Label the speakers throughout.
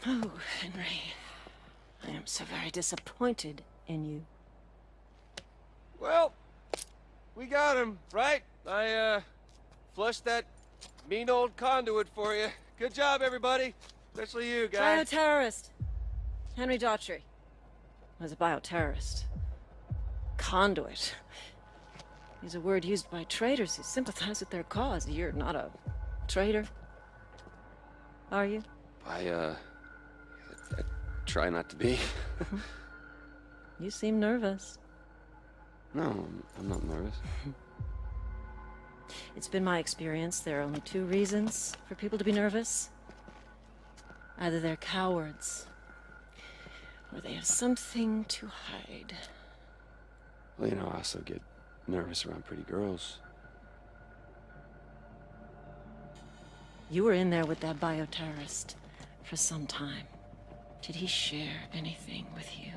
Speaker 1: Oh, Henry. I am so very disappointed in you.
Speaker 2: Well, we got him, right? I, flushed that mean old conduit for you. Good job, everybody. Especially you, guys.
Speaker 1: Bioterrorist. Henry Daughtry was a bioterrorist. Conduit. Is a word used by traitors who sympathize with their cause. You're not a traitor, are you?
Speaker 2: I try not to be.
Speaker 1: You seem nervous.
Speaker 2: No, I'm not nervous.
Speaker 1: It's been my experience there are only two reasons for people to be nervous. Either they're cowards, or they have something to hide.
Speaker 2: Well, you know, I also get nervous around pretty girls.
Speaker 1: You were in there with that bioterrorist for some time. Did he share anything with you?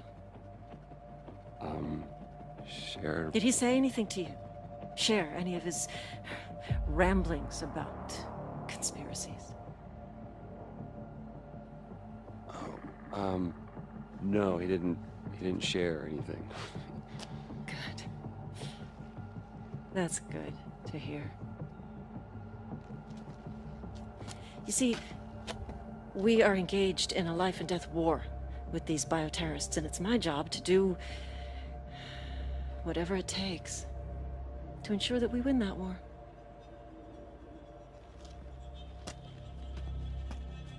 Speaker 2: Share...
Speaker 1: Did he say anything to you? Share any of his ramblings about conspiracies?
Speaker 2: Oh, no, he didn't share anything.
Speaker 1: Good. That's good to hear. You see, we are engaged in a life and death war with these bioterrorists, and it's my job to do whatever it takes to ensure that we win that war.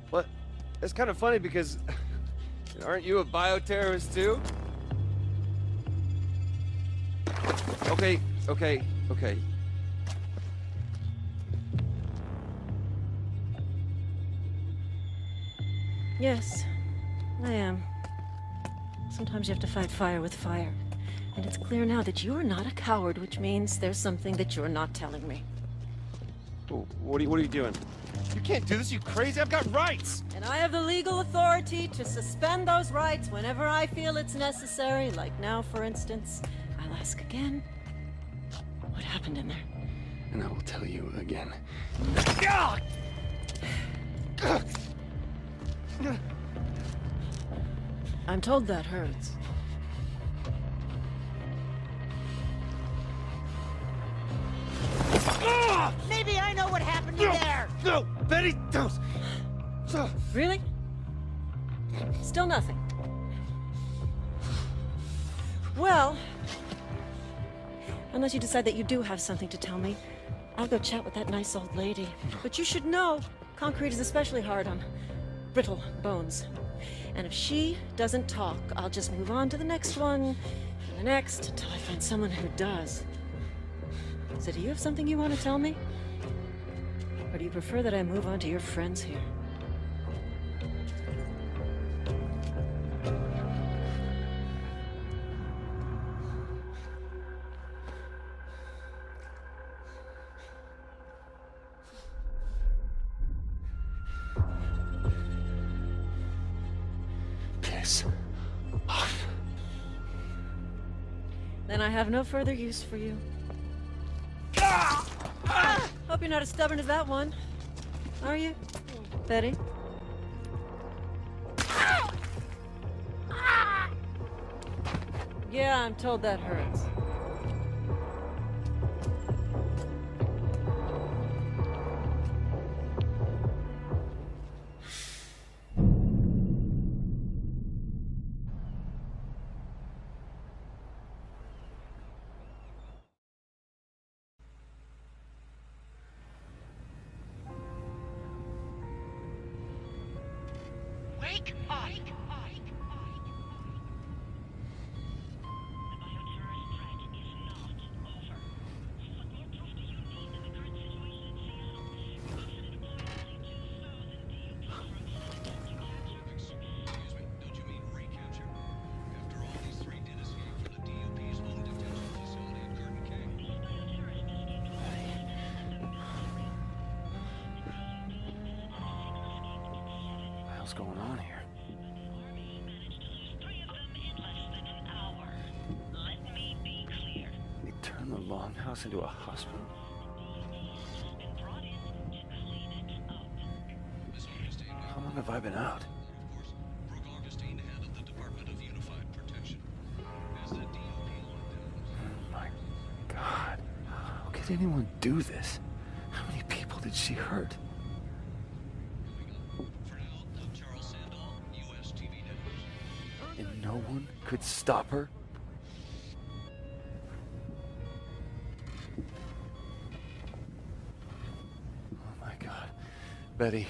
Speaker 2: What? It's kind of funny because aren't you a bioterrorist too? Okay.
Speaker 1: Yes, I am. Sometimes you have to fight fire with fire. And it's clear now that you're not a coward, which means there's something that you're not telling me.
Speaker 2: Oh, what are you doing? You can't do this, you crazy! I've got rights!
Speaker 1: And I have the legal authority to suspend those rights whenever I feel it's necessary, like now, for instance. I'll ask again, what happened in there?
Speaker 2: And I will tell you again.
Speaker 1: I'm told that hurts.
Speaker 3: Maybe I know what happened to there!
Speaker 2: No! Betty, don't!
Speaker 1: Really? Still nothing. Well, unless you decide that you do have something to tell me, I'll go chat with that nice old lady. But you should know, concrete is especially hard on brittle bones. And if she doesn't talk, I'll just move on to the next one, and the next, until I find someone who does. So do you have something you want to tell me? Or do you prefer that I move on to your friends here?
Speaker 2: Piss off.
Speaker 1: Then I have no further use for you. Hope you're not as stubborn as that one. Are you, Betty? Yeah, I'm told that hurts.
Speaker 3: Wake up!
Speaker 2: What's going on here? They turned the longhouse into a hospital? How long have I been out? did anyone do this? How many people did she hurt? And no one could stop her? Oh my God. Betty.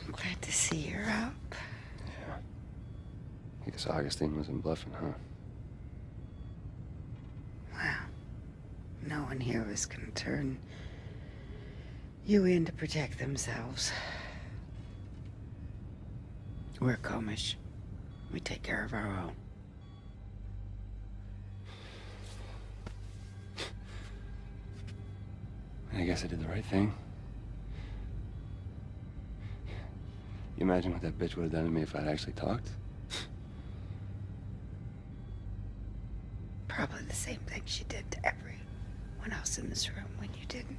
Speaker 4: I'm glad to see you're up.
Speaker 2: Yeah. I guess Augustine wasn't bluffing, huh?
Speaker 4: Well, no one here was gonna turn you in to protect themselves. We're Comish. We take care of our own.
Speaker 2: I guess I did the right thing. You imagine what that bitch would have done to me if I'd actually talked?
Speaker 4: Probably the same thing she did to everyone else in this room when you didn't.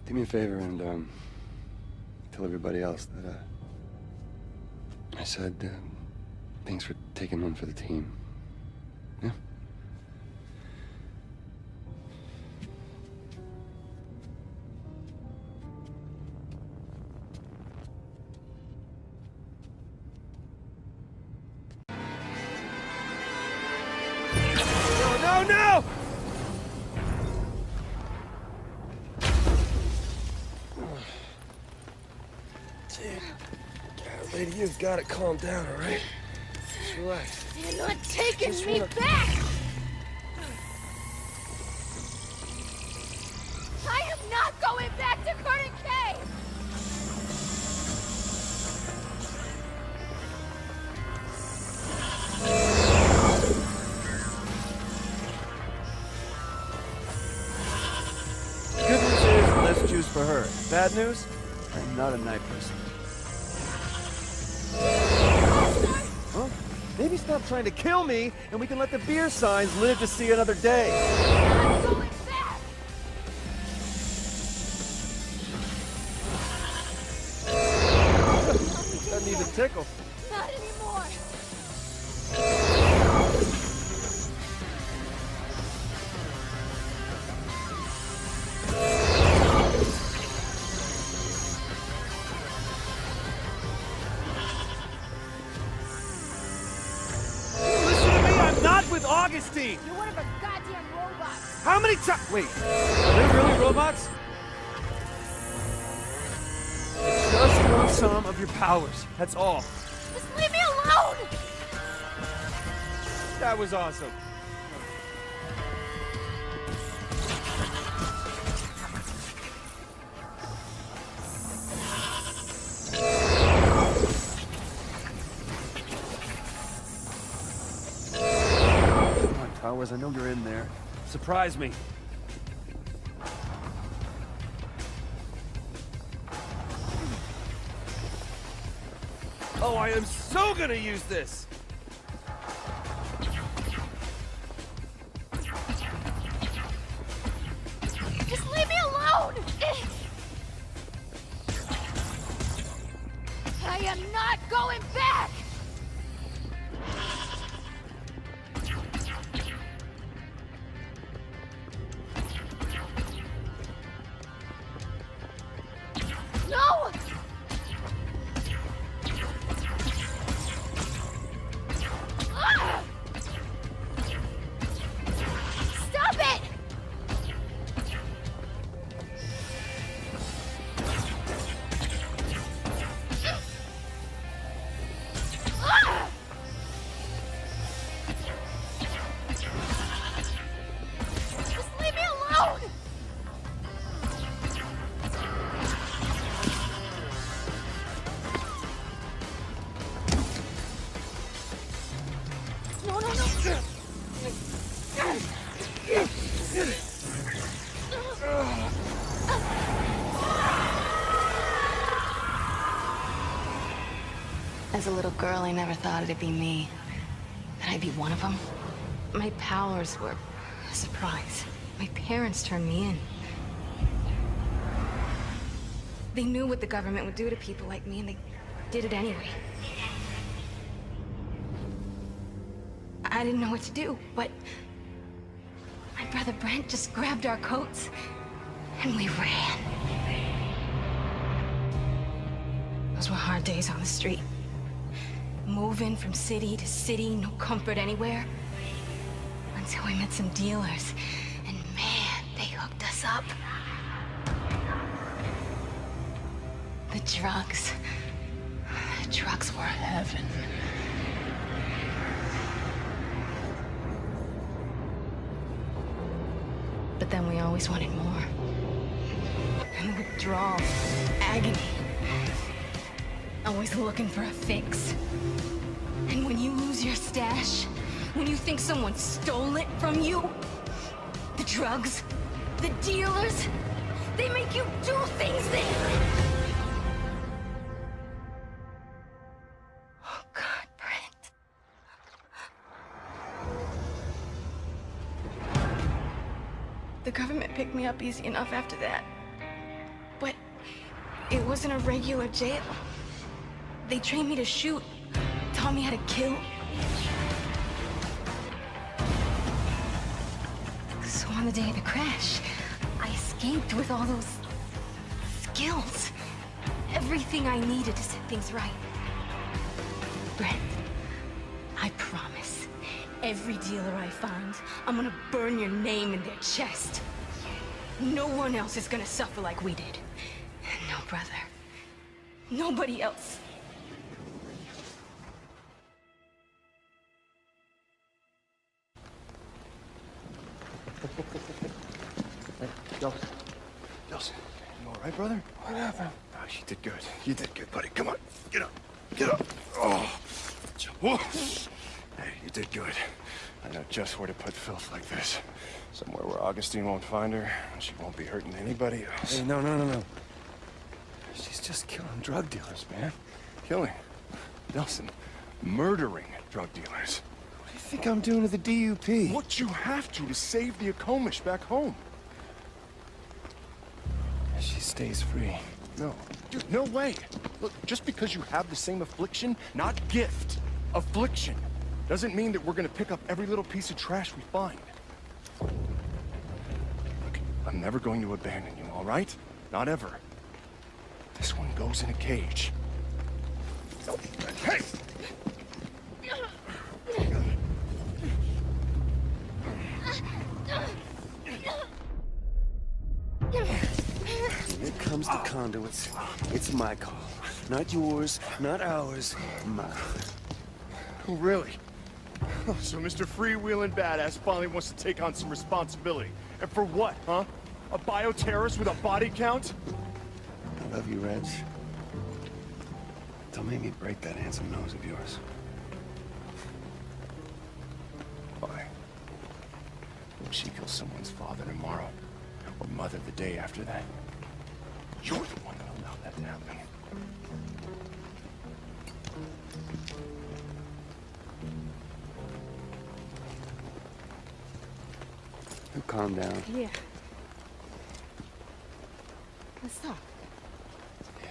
Speaker 2: Do me a favor and, tell everybody else that, I said, thanks for taking one for the team. Yeah? No, no, no! Lady, you've got to calm down, all right? Just relax.
Speaker 3: You're not taking
Speaker 2: Just
Speaker 3: me
Speaker 2: relax.
Speaker 3: back! I am not going back to Curtin K!
Speaker 5: Good news is less juice for her. Bad news? I'm not a night person. Huh? Maybe stop trying to kill me, and we can let the beer signs live to see another day.
Speaker 3: I'm not going back!
Speaker 5: Doesn't even tickle.
Speaker 3: Not anymore!
Speaker 5: Listen to me, I'm not with Augustine!
Speaker 3: You're one of her goddamn robots!
Speaker 5: How many times? Wait, are they really robots? I just want some of your powers, that's all.
Speaker 3: Just leave me alone!
Speaker 5: That was awesome. Come on, Towers, I know you're in there. Surprise me. Oh, I am so gonna use this!
Speaker 3: Just leave me alone! I am not going back! No! Ah! Stop it! Ah! Just leave me alone! No, no, no!
Speaker 6: was a little girl, I never thought it'd be me. That I'd be one of them. My powers were a surprise. My parents turned me in. They knew what the government would do to people like me, and they did it anyway. I didn't know what to do, but my brother Brent just grabbed our coats, and we ran. Those were hard days on the street. Moving from city to city, no comfort anywhere. Until we met some dealers, and man, they hooked us up. The drugs were heaven. But then we always wanted more. And the withdrawal, agony. Always looking for a fix. And when you lose your stash, when you think someone stole it from you, the drugs, the dealers, they make you do things then. Oh God, Brent. The government picked me up easy enough after that. But it wasn't a regular jail. They trained me to shoot, taught me how to kill. So on the day of the crash, I escaped with all those skills. Everything I needed to set things right. Brent, I promise, every dealer I find, I'm gonna burn your name in their chest. No one else is gonna suffer like we did. No brother. Nobody else.
Speaker 2: Nelson, you all right, brother? What happened? Oh, you did good. You did good, buddy. Come on, get up. Get up. Oh. Whoa. Hey, you did good. I know just where to put filth like this. Somewhere where Augustine won't find her, and she won't be hurting anybody else.
Speaker 5: Hey, no.
Speaker 2: She's just killing drug dealers, man. Killing. Nelson, murdering drug dealers. What do you think I'm doing to the DUP? What you have to save the Akomish back home. She stays free. No. Dude, no way. Look, just because you have the same affliction, not gift, affliction, doesn't mean that we're gonna pick up every little piece of trash we find. Look, I'm never going to abandon you, all right? Not ever. This one goes in a cage. Hey!
Speaker 7: When it comes to conduits, it's my call. Not yours, not ours, mine.
Speaker 2: Oh, really? Oh, so Mr. Freewheeling Badass finally wants to take on some responsibility. And for what, huh? A bioterrorist with a body count?
Speaker 7: I love you, Reg. Don't make me break that handsome nose of yours.
Speaker 2: Why? Will she kill someone's father tomorrow? Or mother the day after that? You're the one that allowed that to happen.
Speaker 7: You calm down.
Speaker 6: Yeah. Let's talk.
Speaker 7: Yeah.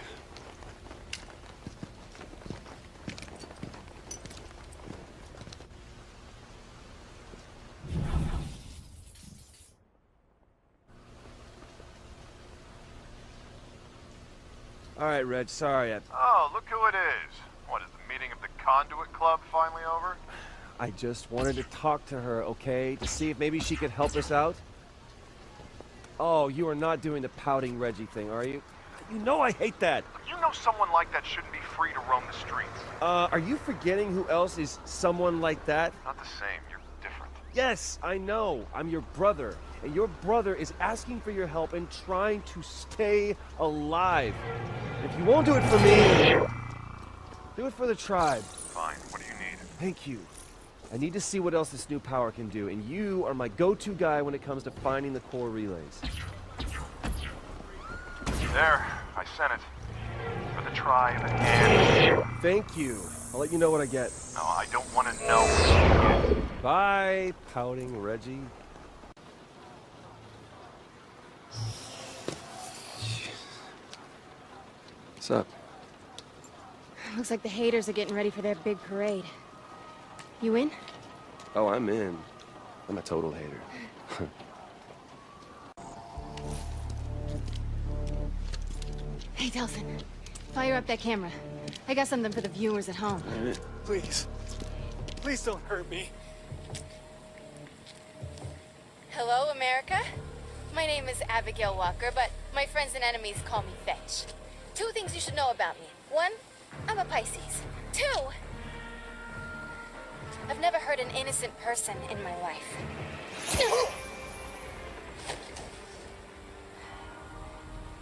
Speaker 5: All right, Reg, sorry.
Speaker 8: Oh, look who it is. What, is the meeting of the Conduit Club finally over?
Speaker 5: I just wanted to talk to her, okay? To see if maybe she could help us out. Oh, you are not doing the pouting Reggie thing, are you? You know I hate that.
Speaker 8: You know someone like that shouldn't be free to roam the streets.
Speaker 5: Are you forgetting who else is someone like that?
Speaker 8: Not the same, you're different.
Speaker 5: Yes, I know. I'm your brother. And your brother is asking for your help and trying to stay alive. If you won't do it for me, do it for the tribe.
Speaker 8: Fine, what do you need?
Speaker 5: Thank you. I need to see what else this new power can do, and you are my go-to guy when it comes to finding the core relays.
Speaker 8: There, I sent it. For the tribe and...
Speaker 5: Thank you. I'll let you know what I get.
Speaker 8: No, I don't want to know what you get.
Speaker 5: Bye, pouting Reggie.
Speaker 7: What's up?
Speaker 3: Looks like the haters are getting ready for their big parade. You in?
Speaker 7: Oh, I'm in. I'm a total hater.
Speaker 3: Hey, Delson. Fire up that camera. I got something for the viewers at home.
Speaker 2: Please. Please don't hurt me.
Speaker 3: Hello, America. My name is Abigail Walker, but my friends and enemies call me Fetch. 2 things you should know about me. 1, I'm a Pisces. 2, I've never hurt an innocent person in my life.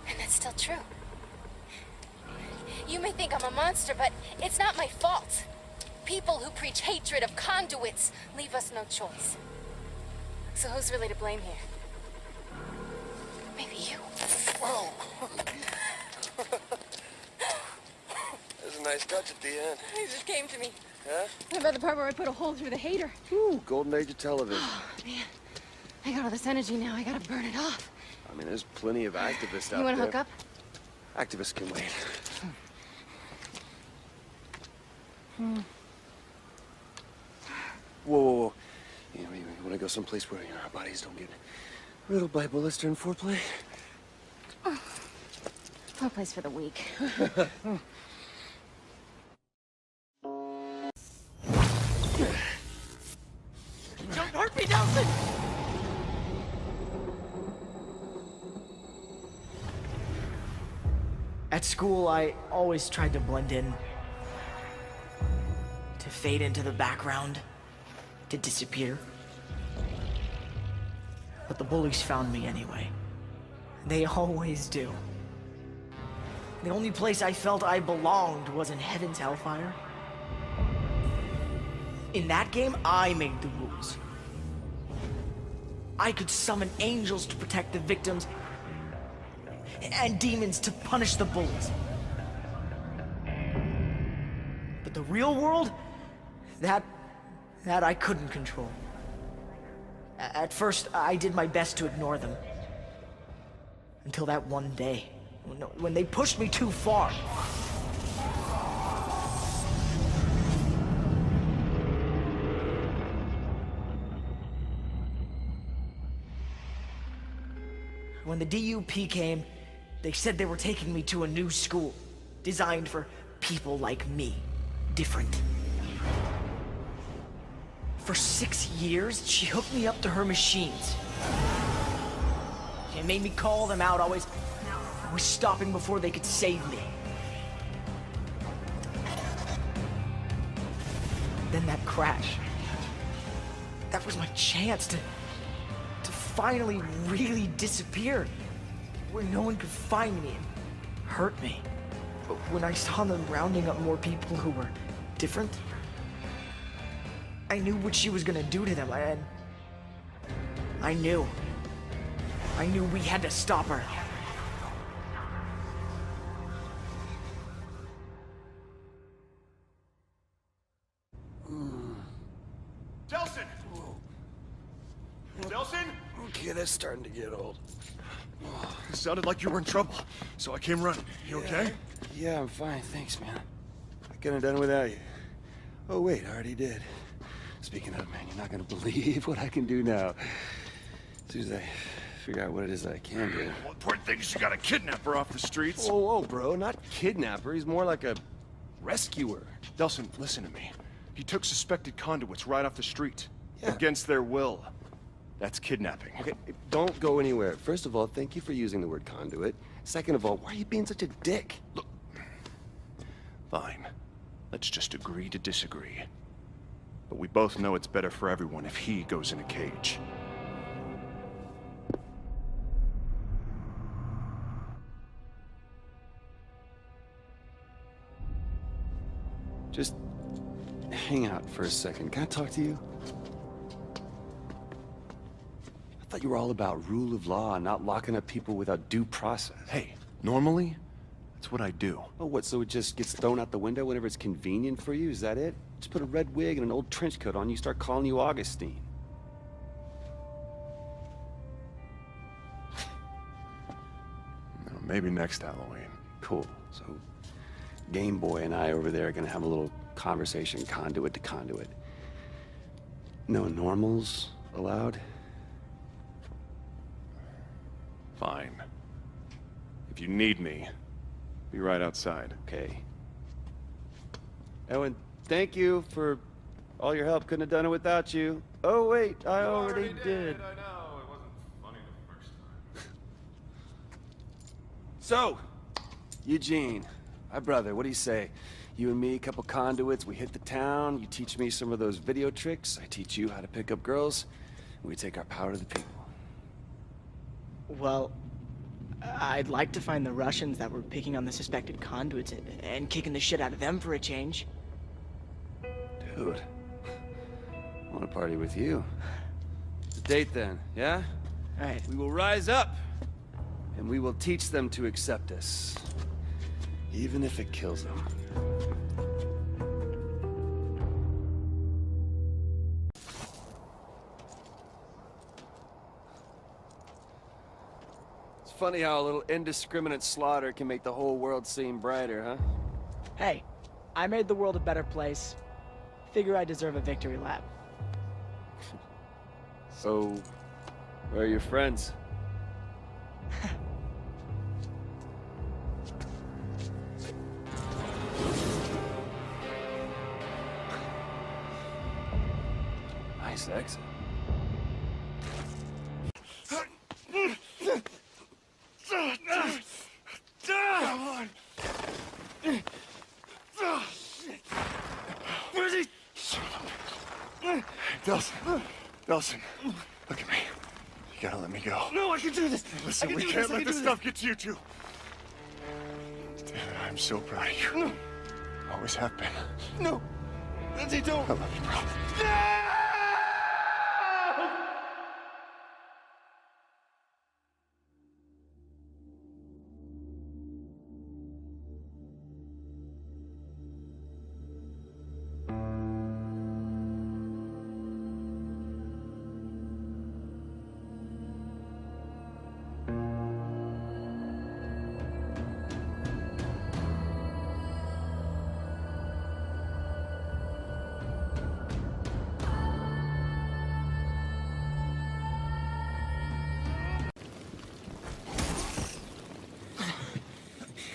Speaker 3: And that's still true. You may think I'm a monster, but it's not my fault. People who preach hatred of conduits leave us no choice. So who's really to blame here? Maybe you.
Speaker 7: Whoa! There's a nice touch at the end.
Speaker 3: It just came to me.
Speaker 7: Huh?
Speaker 3: What about the part where I put a hole through the hater?
Speaker 7: Ooh, golden age of television.
Speaker 3: Man, I got all this energy now. I gotta burn it off.
Speaker 7: I mean, there's plenty of activists out
Speaker 3: You wanna
Speaker 7: there.
Speaker 3: hook up?
Speaker 7: Activists can wait. Whoa. You wanna go someplace where our bodies don't get riddled by bullets during foreplay?
Speaker 3: No place for the weak.
Speaker 1: Don't hurt me, Nelson!
Speaker 9: At school, I always tried to blend in. To fade into the background. To disappear. But the bullies found me anyway. They always do. The only place I felt I belonged was in Heaven's Hellfire. In that game, I made the rules. I could summon angels to protect the victims, and demons to punish the bullies. But the real world, that I couldn't control. At first, I did my best to ignore them. Until that one day, when they pushed me too far. When the DUP came, they said they were taking me to a new school, designed for people like me, different. For 6 years, she hooked me up to her machines. She made me call them out, always stopping before they could save me. Then that crash. That was my chance to finally really disappear, where no one could find me and hurt me. But when I saw them rounding up more people who were different, I knew what she was gonna do to them, and I knew we had to stop her.
Speaker 2: Delson! Delson?
Speaker 7: Okay, that's starting to get old.
Speaker 2: It sounded like you were in trouble, so I came running. You okay?
Speaker 7: Yeah, I'm fine, thanks, man. I couldn't have done it without you. Oh, wait, I already did. Speaking of, man, you're not gonna believe what I can do now. As soon as I figure out what it is I can do.
Speaker 2: Well, important thing is you got a kidnapper off the streets.
Speaker 7: Whoa, bro, not kidnapper. He's more like a rescuer.
Speaker 2: Delson, listen to me. He took suspected conduits right off the street.
Speaker 7: Yeah.
Speaker 2: Against their will. That's kidnapping.
Speaker 7: Okay, don't go anywhere. First of all, thank you for using the word conduit. Second of all, why are you being such a dick?
Speaker 2: Look. Fine. Let's just agree to disagree. But we both know it's better for everyone if he goes in a cage.
Speaker 7: Just hang out for a second. Can I talk to you? I thought you were all about rule of law and not locking up people without due process.
Speaker 2: Hey, normally, It's what I do.
Speaker 7: Oh, what, so it just gets thrown out the window whenever it's convenient for you? Is that it? Just put a red wig and an old trench coat on, you start calling you Augustine.
Speaker 2: No, maybe next Halloween.
Speaker 7: Cool. So, Game Boy and I over there are gonna have a little conversation, conduit to conduit. No normals allowed?
Speaker 2: Fine. If you need me, be right outside.
Speaker 7: Okay. Oh, and thank you for all your help. Couldn't have done it without you. Oh, wait, I already did.
Speaker 8: I know, it wasn't funny the first time.
Speaker 7: So, Eugene, my brother, what do you say? You and me, a couple conduits, we hit the town, you teach me some of those video tricks, I teach you how to pick up girls, and we take our power to the people.
Speaker 9: Well, I'd like to find the Russians that were picking on the suspected conduits and kicking the shit out of them for a change.
Speaker 7: Dude, I want to party with you. It's a date then, yeah?
Speaker 9: All right.
Speaker 7: We will rise up, and we will teach them to accept us, even if it kills them. It's funny how a little indiscriminate slaughter can make the whole world seem brighter, huh?
Speaker 9: Hey, I made the world a better place. Figure I deserve a victory lap.
Speaker 7: So, where are your friends? Nice exit.
Speaker 2: Come on! Where's he? Delson. Delson. Look at me. You gotta let me go.
Speaker 5: No, I can do this.
Speaker 2: Listen, we can't let this stuff get to you two. David, I'm so proud of you. Always have been.
Speaker 5: No. Lindsay, don't.
Speaker 2: I love you, bro.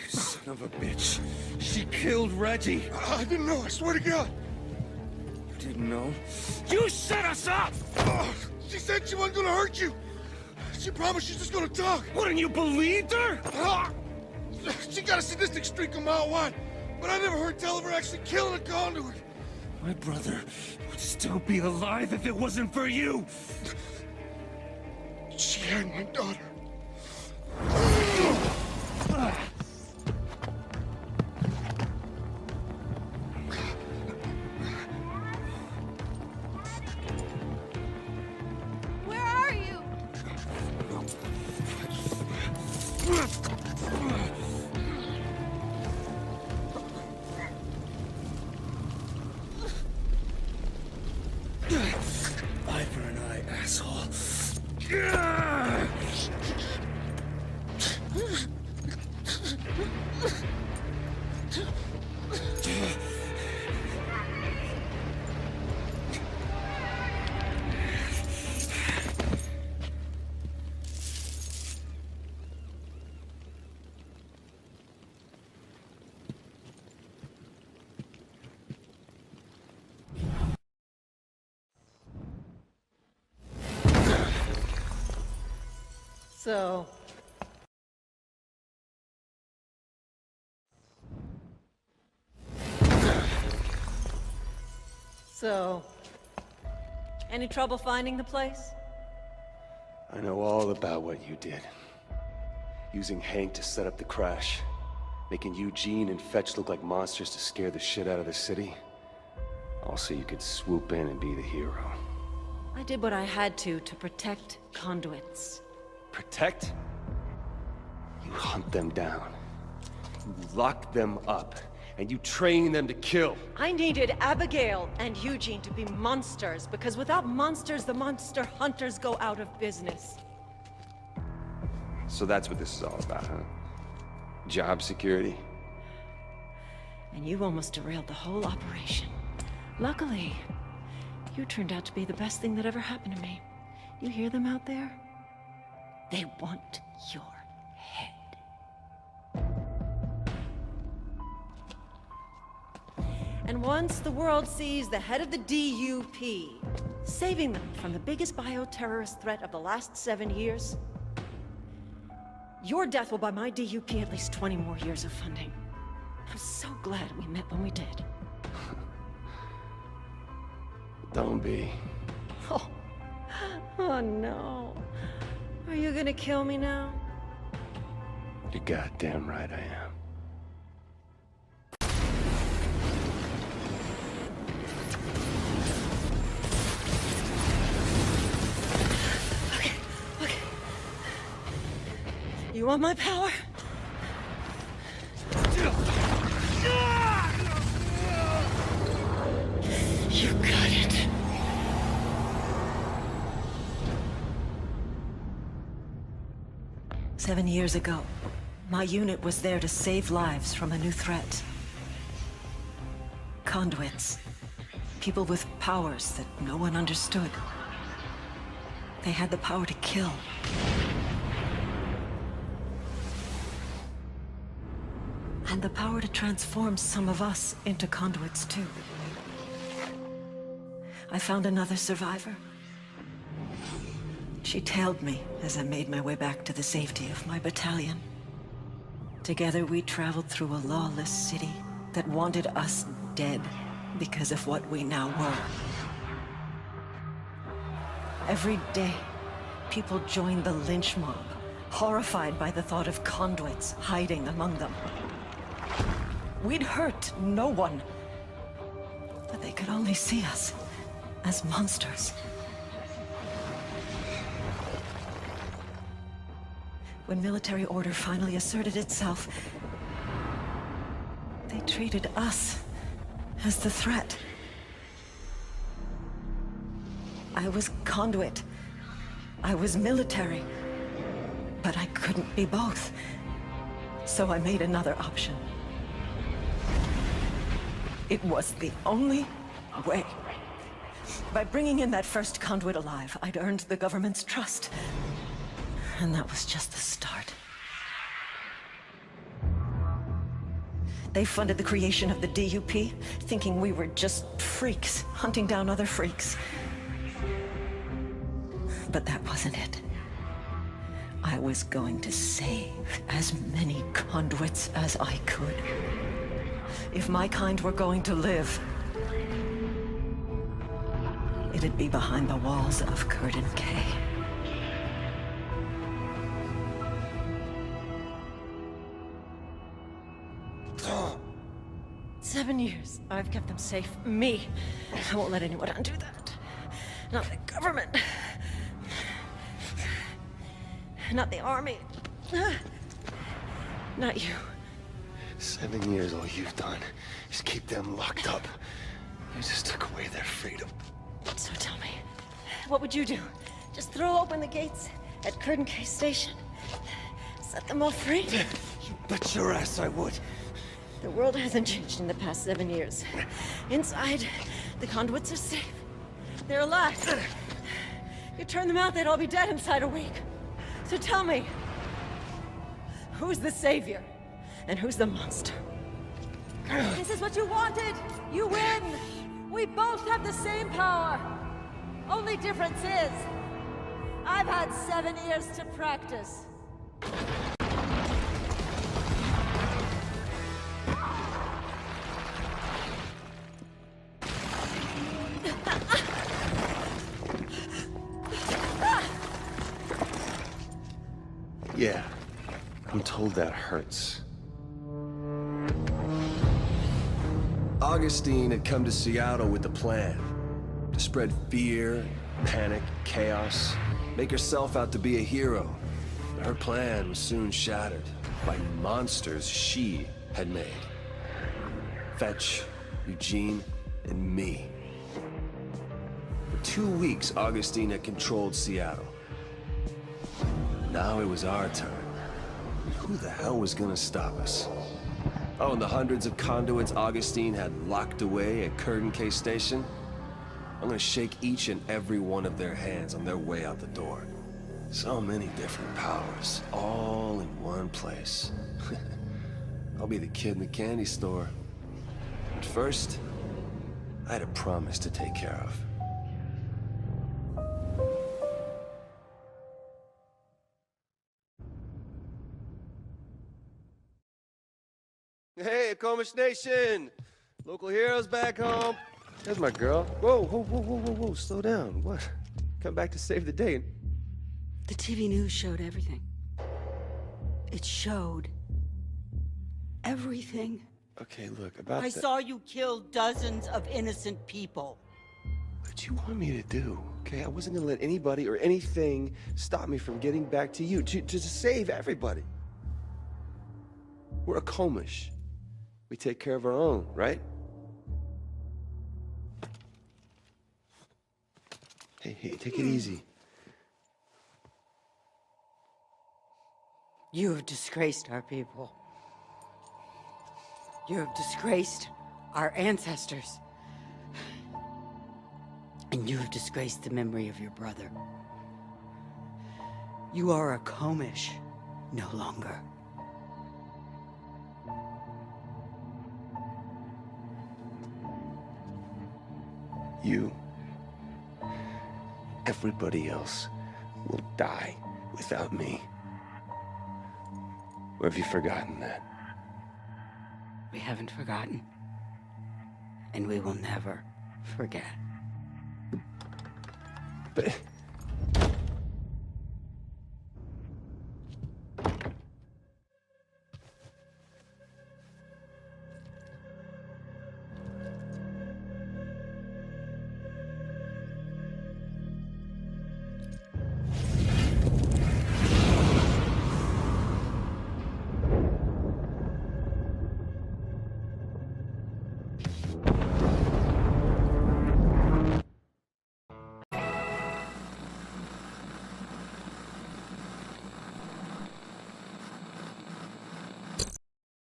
Speaker 5: Son of a bitch. She killed Reggie.
Speaker 2: I didn't know, I swear to God.
Speaker 5: You didn't know? You set us up!
Speaker 2: She said she wasn't gonna hurt you. She promised she's just gonna talk.
Speaker 5: Wouldn't you believed her?
Speaker 2: She got a sadistic streak a mile wide, but I never heard tell of her actually killing a conduit.
Speaker 5: My brother would still be alive if it wasn't for you.
Speaker 2: She had my daughter.
Speaker 3: Where are you?
Speaker 5: Eye for an eye, asshole.
Speaker 1: So, any trouble finding the place?
Speaker 7: I know all about what you did. Using Hank to set up the crash. Making Eugene and Fetch look like monsters to scare the shit out of the city. All so you could swoop in and be the hero.
Speaker 1: I did what I had to protect conduits.
Speaker 7: Protect? You hunt them down.
Speaker 5: You lock them up, and you train them to kill.
Speaker 1: I needed Abigail and Eugene to be monsters, because without monsters, the monster hunters go out of business.
Speaker 5: So that's what this is all about, huh? Job security?
Speaker 1: And you almost derailed the whole operation. Luckily, you turned out to be the best thing that ever happened to me. You hear them out there? They want your head. And once the world sees the head of the DUP, saving them from the biggest bioterrorist threat of the last 7 years, your death will buy my DUP at least 20 more years of funding. I'm so glad we met when we did.
Speaker 5: Don't be.
Speaker 1: Oh. Oh no. Are you gonna kill me now?
Speaker 5: You're goddamn right I am.
Speaker 1: Okay. You want my power? You got it. Seven years ago, my unit was there to save lives from a new threat. Conduits. People with powers that no one understood. They had the power to kill. And the power to transform some of us into conduits, too. I found another survivor. She tailed me as I made my way back to the safety of my battalion. Together we traveled through a lawless city that wanted us dead because of what we now were. Every day, people joined the lynch mob, horrified by the thought of conduits hiding among them. We'd hurt no one, but they could only see us as monsters. When military order finally asserted itself, they treated us as the threat. I was conduit. I was military. But I couldn't be both. So I made another option. It was the only way. By bringing in that first conduit alive, I'd earned the government's trust. And that was just the start. They funded the creation of the DUP, thinking we were just freaks, hunting down other freaks. But that wasn't it. I was going to save as many conduits as I could. If my kind were going to live, it'd be behind the walls of Curtin K. 7 years. I've kept them safe. Me. I won't let anyone undo that. Not the government. Not the army. Not you.
Speaker 7: 7 years, all you've done is keep them locked up. You just took away their freedom.
Speaker 1: So tell me, what would you do? Just throw open the gates at Curtin K Station? Set them all free?
Speaker 7: You bet your ass I would.
Speaker 1: The world hasn't changed in the past 7 years. Inside, the conduits are safe. They're alive. You turn them out, they'd all be dead inside a week. So tell me, who's the savior? And who's the monster? This is what you wanted! You win! We both have the same power! Only difference is, I've had 7 years to practice.
Speaker 5: Yeah, I'm told that hurts. Augustine had come to Seattle with a plan. To spread fear, panic, chaos, make herself out to be a hero. But her plan was soon shattered by monsters she had made. Fetch, Eugene, and me. For 2 weeks, Augustine had controlled Seattle. Now it was our turn. Who the hell was gonna stop us? Oh, and the hundreds of conduits Augustine had locked away at Curtain Case Station? I'm gonna shake each and every one of their hands on their way out the door. So many different powers, all in one place. I'll be the kid in the candy store. But first, I had a promise to take care of. Hey, Akomish Nation! Local heroes back home. There's my girl. Whoa, whoa, whoa, whoa, whoa, whoa, slow down. What? Come back to save the day.
Speaker 4: The TV news showed everything. It showed everything.
Speaker 5: Okay, look, about
Speaker 10: I
Speaker 5: that.
Speaker 10: saw you kill dozens of innocent people.
Speaker 5: What did you want me to do? Okay, I wasn't gonna let anybody or anything stop me from getting back to you, to save everybody. We're Akomish. We take care of our own, right? Hey, take it easy.
Speaker 4: You have disgraced our people. You have disgraced our ancestors. And you have disgraced the memory of your brother. You are Akomish no longer.
Speaker 5: You, everybody else, will die without me. Or have you forgotten that?
Speaker 4: We haven't forgotten. And we will never forget.
Speaker 5: But